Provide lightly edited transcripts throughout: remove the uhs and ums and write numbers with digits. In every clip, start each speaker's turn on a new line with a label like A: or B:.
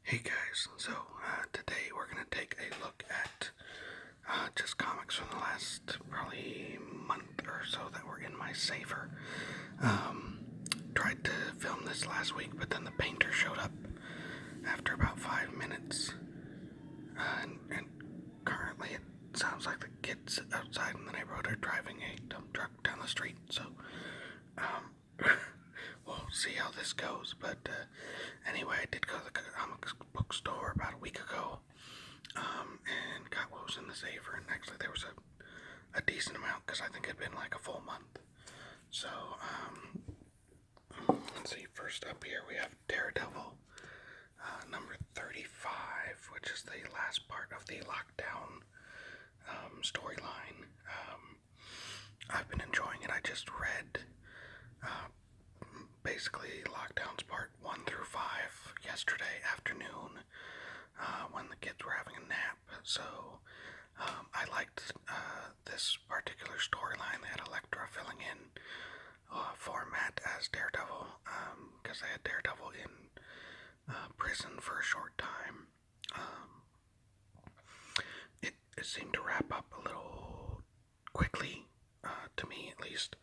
A: Hey guys, so today we're going to take a look at just comics from the last probably month or so that were in my saver. Um, Tried to film this last week, but then the painter showed up after about 5 minutes. And currently it sounds like the kids outside in the neighborhood are driving a dump truck down the street, so we'll see how this goes. But anyway, I did go to the comic book store about a week ago, and got what was in the saver, and actually there was a decent amount, because I think it had been like a full month. So, let's see, first up here we have Daredevil, number 35, which is the last part of the lockdown storyline. I've been enjoying it. I just read basically lockdowns part 1 through 5 yesterday afternoon, when the kids were having a nap. So I liked this particular storyline. They had Elektra filling in for Matt as Daredevil, because they had Daredevil in prison for a short time. It seemed to wrap up a little quickly, to me at least.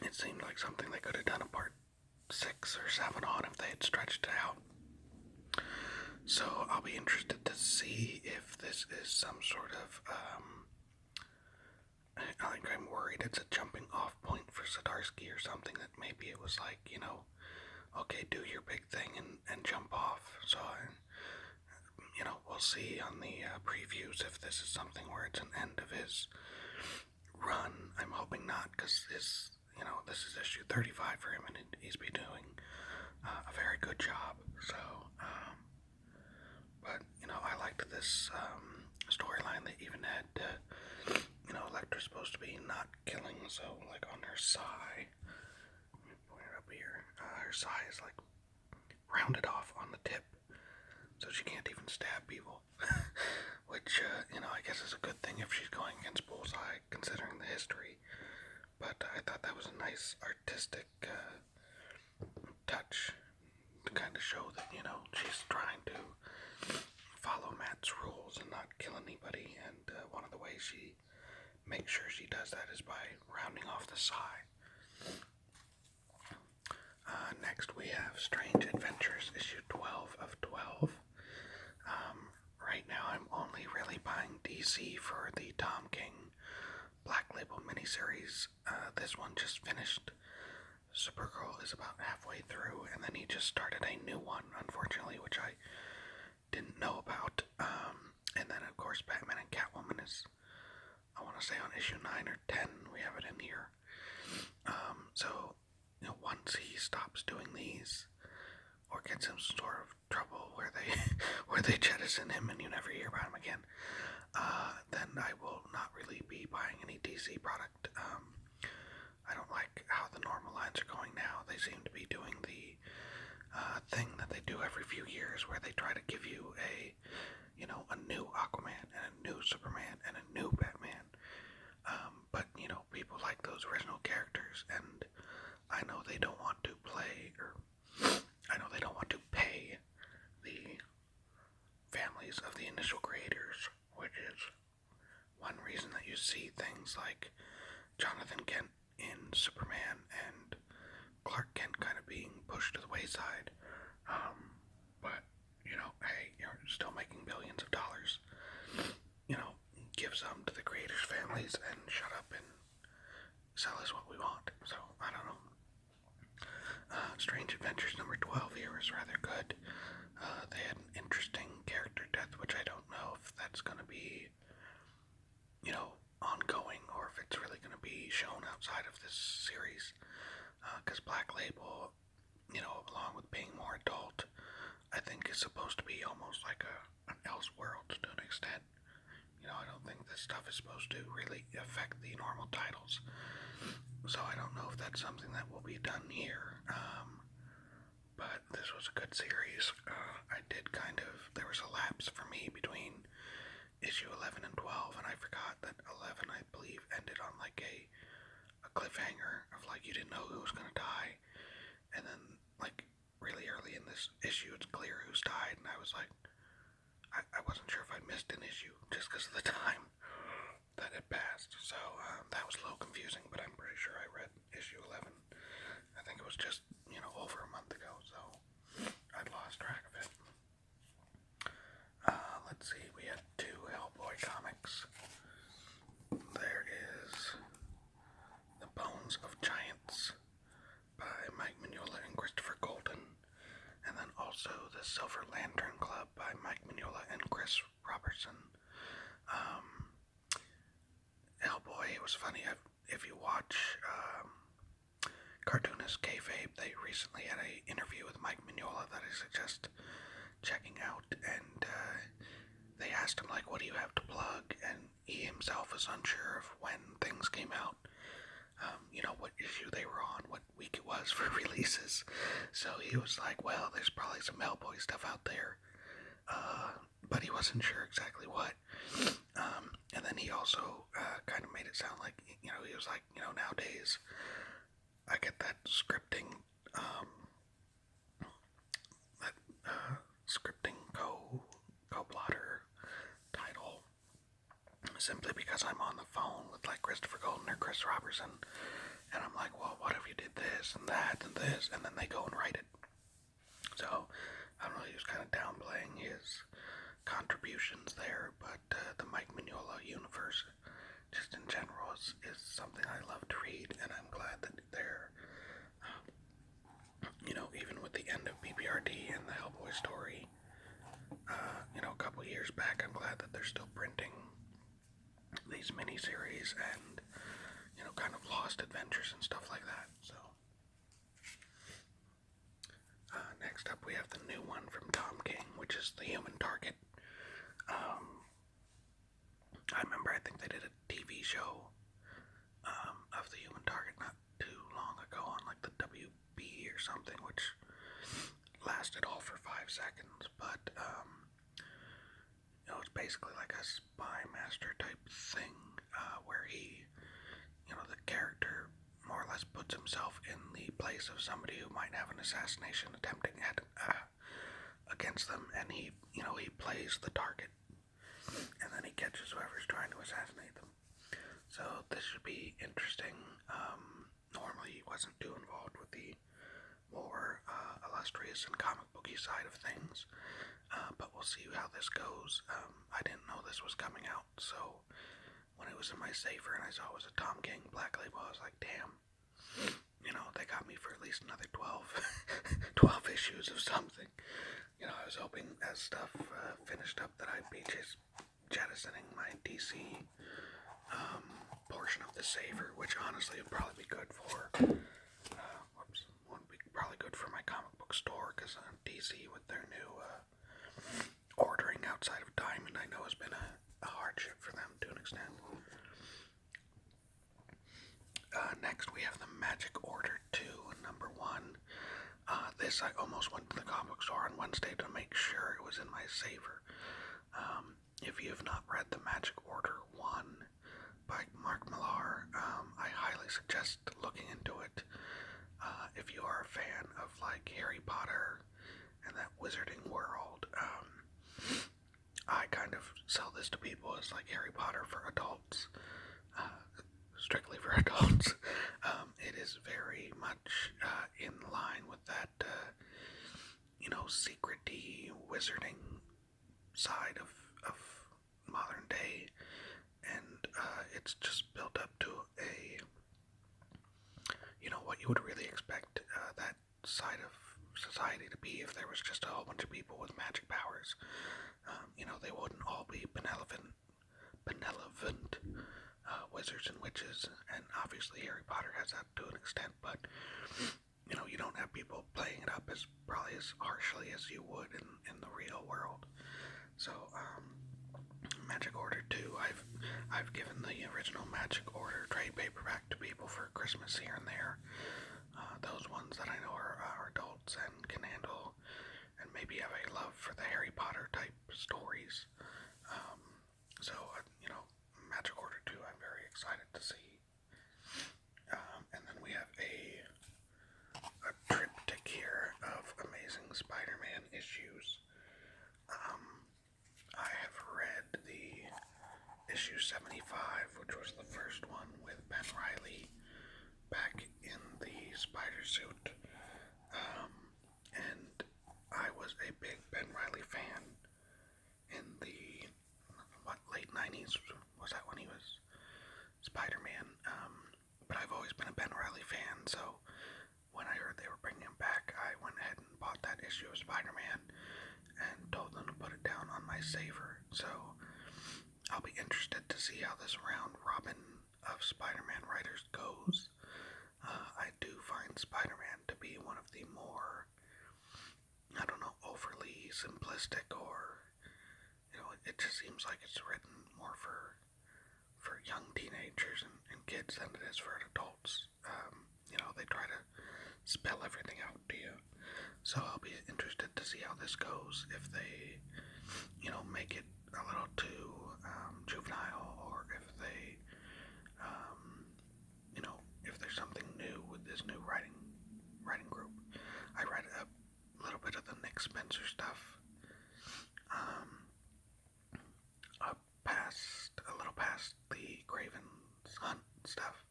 A: It seemed like something they could have done a part 6 or 7 on if they had stretched it out. So I'll be interested to see if this is some sort of, I think I'm worried it's a jumping off point for Zdarsky or something, that maybe it was like, okay, do your big thing and jump off. So, we'll see on the previews if this is something where it's an end of his run. I'm hoping not, because this is issue 35 for him, and he's been doing a very good job. So, but, I liked this storyline. They even had, Elektra's supposed to be not killing, so, like, on her sai, let me point it up here, her sai is, like, rounded off on the tip, so she can't even stab people, which, I guess is a good thing if she's going against Bullseye, considering the history. But I thought that was a nice artistic touch to kind of show that, she's trying to follow Matt's rules and not kill anybody, and one of the ways she makes sure she does that is by rounding off the sai. Next we have Strange Adventures, issue 12 of 12. Right now I'm only really buying DC for the Tom King Black Label miniseries. This one just finished. Supergirl is about halfway through, and then he just started a new one, unfortunately, which I didn't know about. And then, of course, Batman and Catwoman is, I want to say, on issue 9 or 10. We have it in here. So, once he stops doing these, or gets in some sort of trouble where they jettison him and you never hear about him again, then I will not really be buying any DC product. I don't like how the normal lines are going now. They seem to be doing the thing that they do every few years, where they try to give you a new Aquaman and a new Superman and a new Batman. But people like those original characters, and I know they don't want to pay the families of the initial creators, which is one reason that you see things like Jonathan Kent in Superman and Clark Kent kind of being pushed to the wayside. But, hey, you're still making billions of dollars. Give some to the creators' families and shut up and sell us what we want. So, I don't know. Strange Adventures number 12 here is rather good. They had an interesting character death, which I don't know if that's going to be, ongoing, or if it's really going to be shown outside of this series. Because Black Label, along with being more adult, I think is supposed to be almost like an Elseworlds to an extent. I don't think this stuff is supposed to really affect the normal titles. So I don't know if that's something that will be done here. But this was a good series. There was a lapse for me between issue 11 and 12, and I forgot that 11, I believe, ended on like a cliffhanger of like you didn't know who was going to die. And then like really early in this this issue, it's clear who's died, and I was like, I wasn't sure if I missed an issue just because of the time that had passed. So that was a little confusing, but I'm pretty sure I read issue 11. I think it was just, over a month ago, so I'd lost track of it. Let's see, we had 2 Hellboy comics. There is The Bones of Giants by Mike Mignola and Christopher Golden, and then also The Silver Lantern Club by Mike Mignola and Chris Robertson. Hellboy, it was funny, if you watch cartoonist Kayfabe, they recently had an interview with Mike Mignola that I suggest checking out, and they asked him, like, what do you have to plug, and he himself is unsure of when things came out, what issue they were on, what week it was for releases, so he was like, well, there's probably some Hellboy stuff out there, but he wasn't sure exactly what. And then he also kind of made it sound like, he was like, nowadays I get that scripting co-plotter title simply because I'm on the phone with like Christopher Golden or Chris Robertson, and I'm like, well, what if you did this and that and this, and then they go and write it. So I don't know, he was kind of downplaying his contributions there, but the Mike Mignola universe, just in general, is something I love to read, and I'm glad that they're, even with the end of BPRD and the Hellboy story, a couple years back, I'm glad that they're still printing these miniseries and, kind of lost adventures and stuff like that, so. Next up, we have the new one from Tom King, which is The Human Target. I remember, I think they did a TV show of The Human Target not too long ago on like the WB or something, which lasted all for 5 seconds, but it's basically like a spy master type thing, where he, the character more or less puts himself in the place of somebody who might have an assassination attempting at against them, and he plays the target, and then he catches whoever's trying to assassinate them. So this should be interesting. Normally he wasn't too involved with the more illustrious and comic booky side of things, but we'll see how this goes. I didn't know this was coming out, so when it was in my saver and I saw it was a Tom King Black Label, I was like, damn, they got me for at least another 12 issues of something. I was hoping as stuff finished up that I'd be just jettisoning my DC portion of the saver, which honestly would probably be good for, probably good for my comic book store, because DC with their new ordering outside of Diamond, I know has been a hardship for them to an extent. Next we have the Magic Order 2, number 1. This I almost went to the comic store on Wednesday to make sure it was in my saver. If you have not read the Magic Order 1 by Mark Millar, I highly suggest looking into it. If you are a fan of like Harry Potter and that wizarding world, I kind of sell this to people as like Harry Potter for adults, strictly for adults. It is very much in line with that, secret-y wizarding side of modern day, and it's just built up to a, what you would really expect that side of society to be if there was just a whole bunch of people with magic powers. They wouldn't all be benevolent wizards and witches, and obviously Harry Potter has that to an extent, but you don't have people playing it up as probably as harshly as you would in the real world. So Magic Order 2, I've given the original Magic Order trade paperback to people for Christmas here and there. Those ones that I know are adults and can handle and maybe have a love for the Harry Potter type stories. So Magic Order 2 I'm very excited to see. And then we have a triptych here of amazing Amazing Spider-Man issues. I have read the issue 75, which was the first one with Ben Reilly back in the spider suit. And I was a big Ben Reilly fan in the, late 90s? Was that when he was Spider-Man? But I've always been a Ben Reilly fan, so when I heard they were bringing him back, I went ahead and bought that issue of Spider-Man and told them to put it down on my saver. So I'll be interested to see how this round robin of Spider-Man writers goes. I do find Spider-Man to be one of the more, I don't know, overly simplistic, or, it just seems like it's written more for young teenagers and kids than it is for adults. They try to spell everything out to you. So I'll be interested to see how this goes, if they, make it a little too juvenile, or if they, if there's something new with this new writing group. I read a little bit of the Nick Spencer stuff, a little past the Craven's Hunt stuff.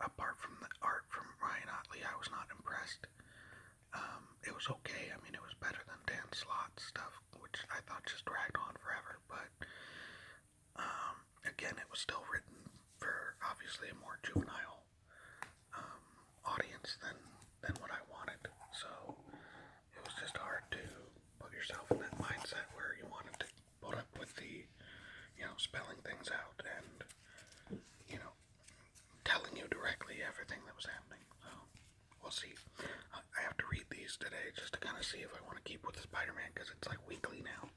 A: Apart from the art from Ryan Otley, I was not impressed. It was okay. I mean, it was better than Dan Slott's stuff, which I thought just dragged on forever. But again, it was still written for obviously a more juvenile audience than what I wanted. So it was just hard to put yourself in that mindset where you wanted to put up with the, spelling things out and, telling you directly everything that was happening. So we'll see. I have to read these today just to kind of see if I want to keep with the Spider-Man, because it's like weekly now.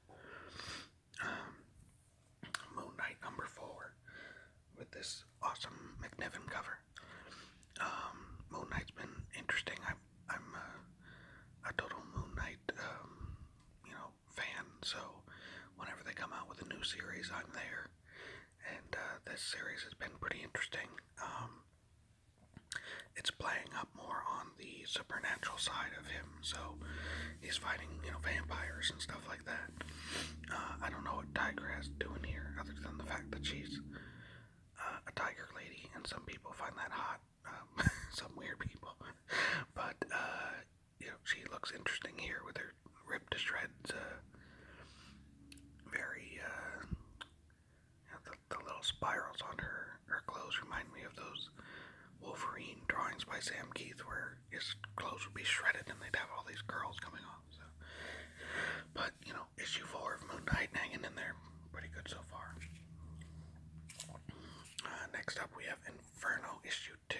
A: Moon Knight number 4 with this awesome McNiven cover. Moon Knight's been interesting. I'm a total Moon Knight fan, so whenever they come out with a new series, I'm there. And this series has been pretty interesting. It's playing up more on the supernatural side of him, so he's fighting, vampires and stuff like that. I don't know what Tigress is doing here, other than the fact that she's a tiger lady, and some people find that hot. Some weird people. But, she looks interesting here with her ripped to shreds. Very, the little spirals on her clothes remind me of those Wolverine drawings by Sam Keith, where his clothes would be shredded and they'd have all these curls coming off. So. But, issue 4 of Moon Knight hanging in there pretty good so far. Next up we have Inferno Issue 2.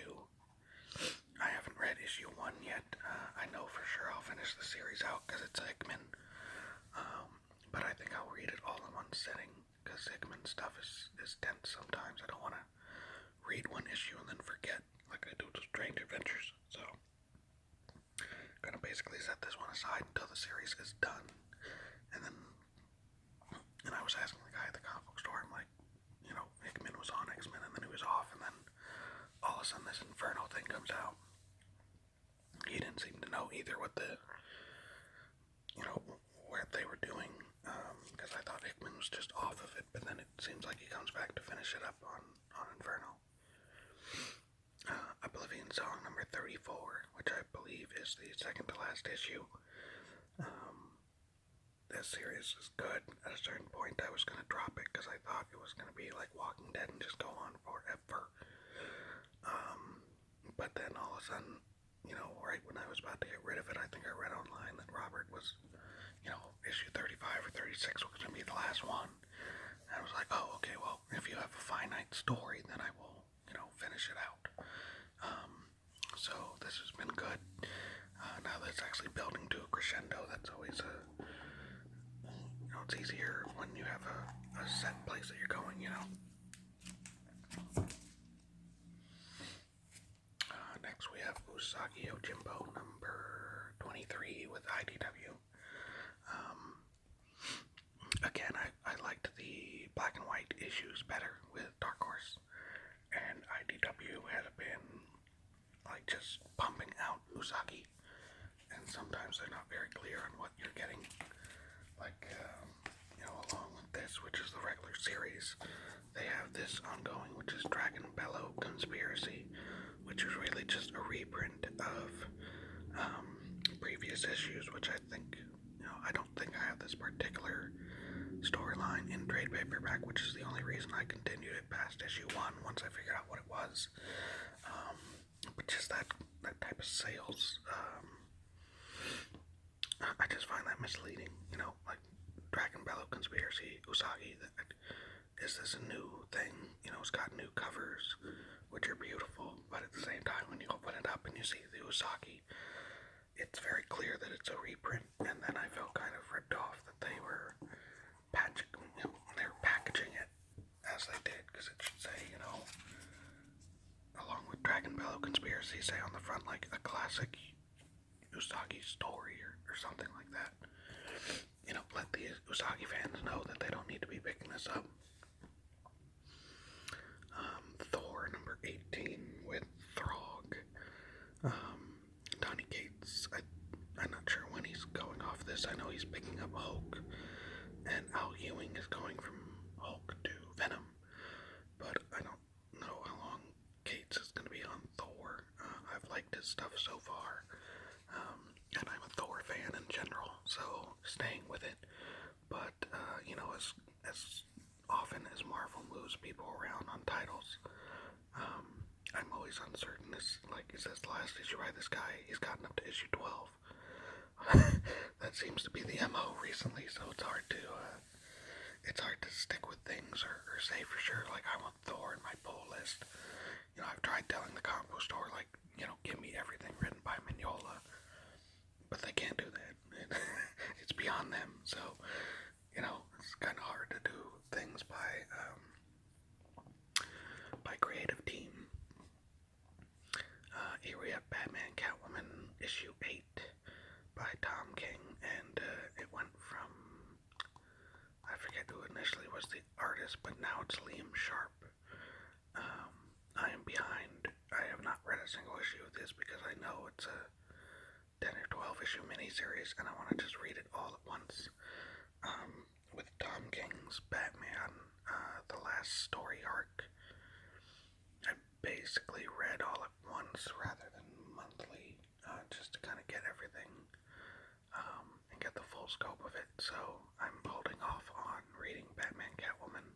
A: I haven't read issue 1 yet. I know for sure I'll finish the series out because it's Hickman. But I think I'll read it all in one sitting, because Hickman stuff is dense sometimes. I don't want to read one issue and then forget, like I do to Strange Adventures. So I'm gonna basically set this one aside until the series is done. And I was asking the guy at the comic book store, I'm like, Hickman was on X-Men and then he was off, and then all of a sudden this Inferno thing comes out. He didn't seem to know either what what they were doing, because I thought Hickman was just off of it, but then it seems like he comes back to finish it up on Inferno. Oblivion Song number 34, which I believe is the second to last issue. This series is good. At a certain point I was going to drop it because I thought it was going to be like Walking Dead and just go on forever. But then all of a sudden, right when I was about to get rid of it, I think I read online that Robert was, issue 35 or 36 was going to be the last one. And I was like, oh, okay, well, if you have a finite story, then I will, finish it out. So this has been good. Now that it's actually building to a crescendo, that's always it's easier when you have a set place that you're going, Next we have Usagi Yojimbo number 23 with IDW. Again, I liked the black and white issues better with Dark Horse, and IDW has been just pumping out Usagi sometimes they're not very clear on what you're getting. Like, along with this, which is the regular series, they have this ongoing, which is Bellow Conspiracy, which is really just a reprint of previous issues, which I think, I don't think I have this particular storyline in trade paperback, which is the only reason I continued it past issue 1 once I figured out what it was. But just that type of sales, I just find that misleading, like Bellow Conspiracy, Usagi, is this a new thing? It's got new covers, which are beautiful, but at the same time, when you open it up and you see the Usagi, it's very clear that it's a reprint, and then I felt kind of ripped off that they were packaging it as they did, because it should say, along with Bellow Conspiracy, say on the front, like, a classic Usagi story or something like that. Let the Usagi fans know that they don't need to be picking this up. Thor number 18 with Throg. Donny Cates, I'm not sure when he's going off this. I know he's picking up Hulk, and Al Ewing is going from Hulk to Venom, but I don't know how long Cates is going to be on Thor. I've liked his stuff so far, and I'm a Thor fan in general, so staying with it. But, as often as Marvel moves people around on titles, I'm always uncertain. Is this the last issue by this guy? He's gotten up to issue 12. That seems to be the MO recently, so it's hard to stick with things or say for sure, like, I want Thor in my pull list. I've tried telling the comic book store, like, give me everything written by Mignola, but they can't do that. It's beyond them, so, it's kind of hard to do things by creative team. Here we have Batman Catwoman issue 8 by Tom King, and it went from, I forget who initially was the artist, but now it's Liam Sharp. I am behind. I have not read a single issue of this because I know it's a 10 or 12 issue miniseries, and I want to just read it all at once. With Tom King's Batman, the last story arc, I basically read all at once rather than monthly, just to kind of get everything, and get the full scope of it. So I'm holding off on reading Batman Catwoman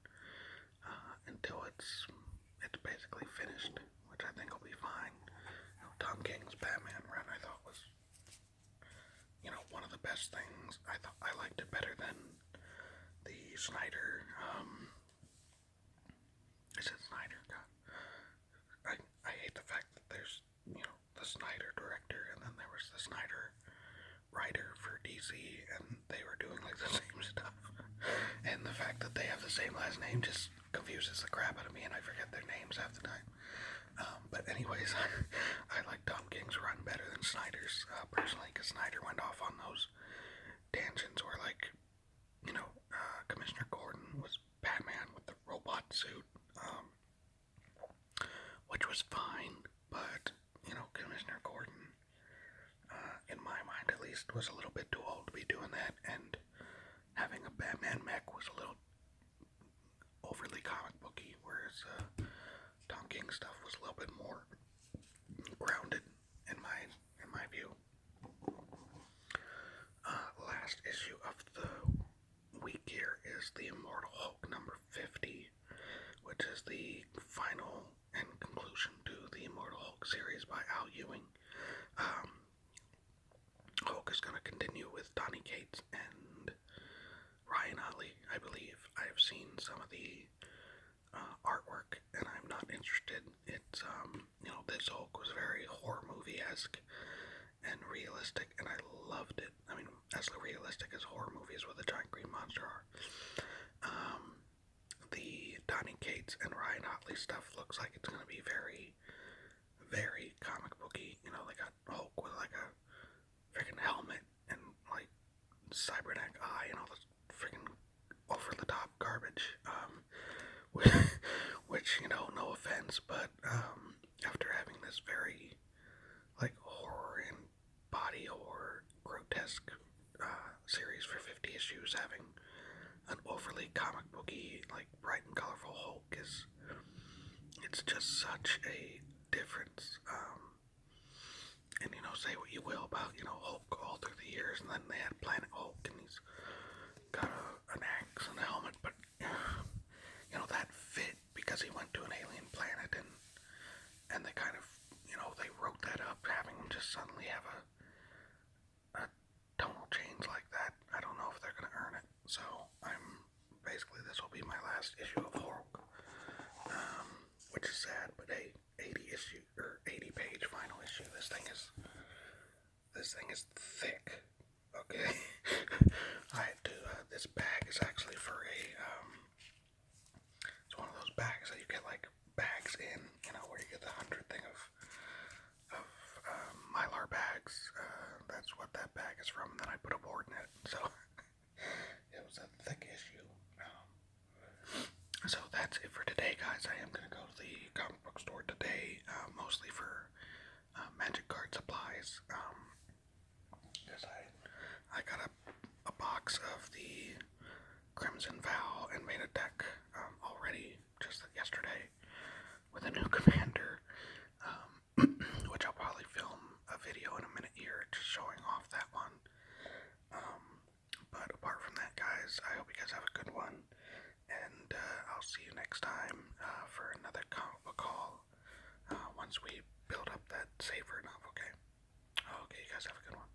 A: until it's basically finished, which I think will be fine. Tom King's Batman run I thought was, one of the best things. I liked it better than the Snyder, is it Snyder? God. I hate the fact that there's, the Snyder director, and then there was the Snyder writer for DC, and they were doing, like, the same stuff. And the fact that they have the same last name just confuses the crap out of me, and I forget their names half the time. But anyways, I like Tom King's run better than Snyder's, personally, because Snyder went off on those tangents where, like, Commissioner Gordon was Batman with the robot suit, which was fine, but, Commissioner Gordon, in my mind at least, was a little bit too old to be doing that, and having a Batman mech was a little overly comic booky, whereas Tom King's stuff was a little bit more grounded in my view. Last issue of the week here is the Immortal Hulk number 50, which is the final and conclusion to the Immortal Hulk series by Al Ewing. Hulk is going to continue with Donny Cates and Ryan Utley, I believe. I have seen some of the artwork, and I'm not interested. It's, this Hulk was very horror movie-esque and realistic, and I loved it. I mean, as realistic as horror movies with a giant green monster are. The Donny Cates and Ryan Utley stuff looks like it's going to be very, very comic booky. They got Hulk with, like, a freaking helmet and, like, cybernetic eye and all this freaking over-the-top garbage. Which, no offense, but after having this very, like, horror and body horror, grotesque this series for 50 issues having an overly comic booky, like bright and colorful Hulk it's just such a difference. And say what you will about Hulk all through the years, and then they had Planet Hulk, and he's got an axe and a helmet, but that fit because he went to an alien planet, and they kind of they wrote that up, having him just suddenly have a tonal change like that. I don't know if they're gonna earn it, so basically this will be my last issue of Hulk, which is sad, but hey, 80 page final issue. This thing is thick. Okay. I had to. This bag is actually for it's one of those bags that you get like bags in, where you get the 100 thing of Mylar bags. That's what that bag is from. Then I put a board in it, so it was a thick issue. So that's it for today, guys. I am gonna go to the comic book store today, mostly for magic card supplies. Because I got a box of the Crimson Vow and made a deck already just yesterday with a new commander, which I'll probably film a video in a minute here just showing off that one. But apart from that, guys, I hope you guys have a good one, and I'll see you next time for another comic book haul once we build up that saver enough. Okay, you guys have a good one.